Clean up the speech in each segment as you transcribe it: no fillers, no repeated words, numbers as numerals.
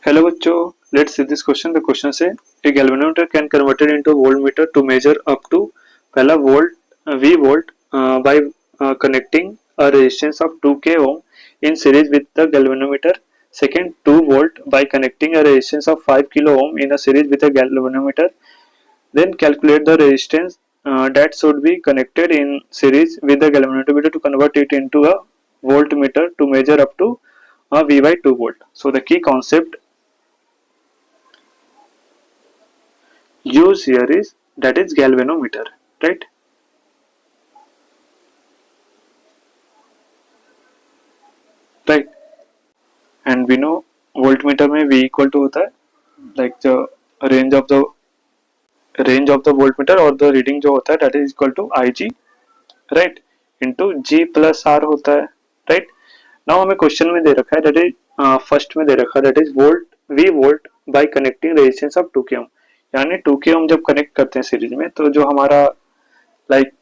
Hello बच्चों, let's see this question. The question say a galvanometer can converted into voltmeter to measure up to पहला volt V volt by connecting a resistance of 2k ohm in series with the galvanometer. Second, 2 volt by connecting a resistance of 5 kilo ohm in a series with a galvanometer. Then calculate the resistance that should be connected in series with the galvanometer to convert it into a voltmeter to measure up to a V by 2 volt. So the key concept use here is that is galvanometer, right? Right. And we know voltmeter में V equal to होता है like the range of the voltmeter और the reading जो होता है that is equal to Ig, right, into G plus R होता है, right. Now हमें क्वेश्चन में दे रखा है that is फर्स्ट में दे रखा है that is volt V volt by connecting resistance of 2k ohm, यानी 2k ohm जब कनेक्ट करते हैं सीरीज में तो जो हमारा लाइक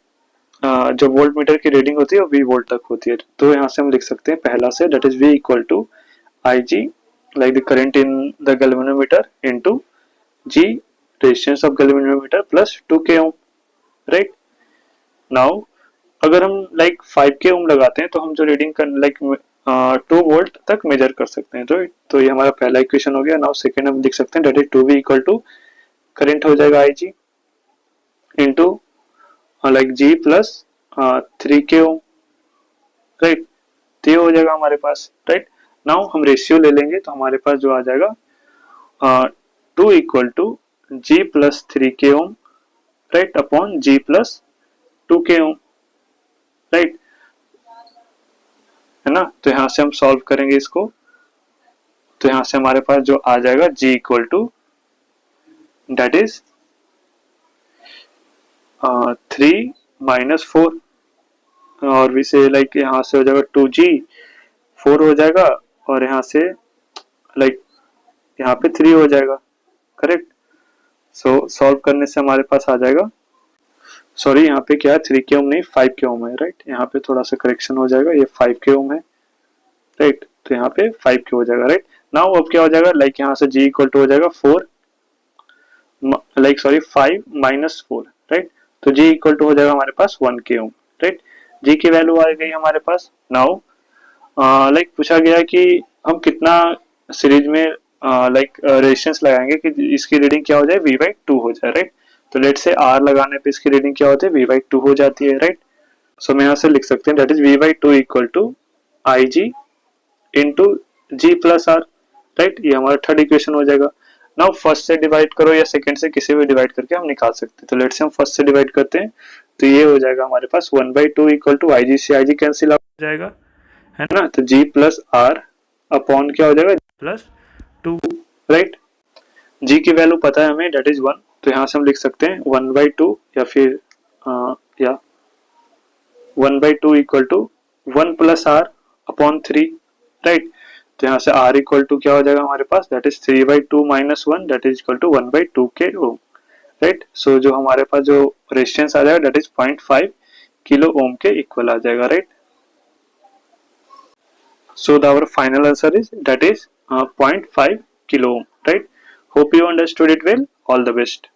जो वोल्ट मीटर की रीडिंग होती है वो वी वोल्ट तक होती है। तो यहाँ से हम लिख सकते हैं पहला से that is V equal to I G like the current in the galvanometer into G resistance of galvanometer plus 2k ohm, right. Now अगर हम लाइक 5k ओम लगाते हैं तो हम जो रीडिंग कर लाइक 2 वोल्ट तक मेजर कर सकते हैं, राइट। तो ये हमारा पहला इक्वेशन हो गया। नाउ सेकंड हम लिख सकते हैं that is 2v equal to current हो जाएगा I G into like G plus 3k ohm, right. तो ये हो जाएगा हमारे पास, राइट। नाउ हम रेशियो ले लेंगे तो हमारे पास जो आ जाएगा 2 equal to G plus 3k ohm, right, upon G plus 2k ohm, right, है ना। तो यहाँ से हम सॉल्व करेंगे इसको, तो यहाँ से हमारे पास जो आ जाएगा g equal to that is 3 minus 4 और भी से लाइक यहाँ से हो जाएगा 2g 4 हो जाएगा और यहाँ से लाइक यहाँ पे 3 हो जाएगा, करेक्ट। सो सॉल्व करने से हमारे पास आ जाएगा, सॉरी यहाँ पे क्या है 3k ओम नहीं 5k ओम है, राइट। यहाँ पे थोड़ा सा करेक्शन हो जाएगा, ये 5k ओम है, राइट। तो यहाँ पे 5k हो जाएगा, राइट। नाउ अब क्या हो जाएगा लाइक यहाँ से g इक्वल टू हो जाएगा 4 लाइक सॉरी 5 माइनस 4, राइट। तो g इक्वल टू हो जाएगा हमारे पास 1k ओम, राइट। g की वैल्यू आ गई हमारे पास। नाउ लाइक पूछा गया कि हम कितना सीरीज में लाइक रेजिस्टेंस लगाएंगे कि इसकी रीडिंग क्या हो जाए v बाई 2 हो जाए, राइट। तो लेट से r लगाने पे इसकी रीडिंग क्या होती है v बाई 2 हो जाती है, राइट। सो मैं यहाँ से लिख सकते हैं that is v by 2 equal to I G into G plus R, right. ये हमारा थर्ड इक्वेशन हो जाएगा। नाउ फर्स्ट से डिवाइड करो या सेकंड से किसी भी डिवाइड करके हम निकाल सकते हैं। तो लेट से हम फर्स्ट से डिवाइड करते हैं तो ये हो जाएगा हमारे पास 1 बाई 2 इक्वल टू आई जी से आई जी कैंसिल आउट हो जाएगा, है ना। तो g प्लस आर अपॉन क्या हो जाएगा प्लस 2, राइट। g की वैल्यू पता है हमें दैट इज 1, तो यहाँ से हम लिख सकते हैं 1 बाई 2 या फिर या 1 by 2 equal to 1 plus R upon 3, right. तो यहाँ से r इक्वल टू क्या हो जाएगा हमारे पास that is 3 by 2 minus 1 that is equal to 1 by 2 के ओम, राइट। सो जो हमारे पास जो रेजिस्टेंस आ जाएगा दैट इज 0.5 किलो ओम के इक्वल आ जाएगा, right. So our final answer is that is 0.5 kilo ohm, right. Hope you understood it well. All the best.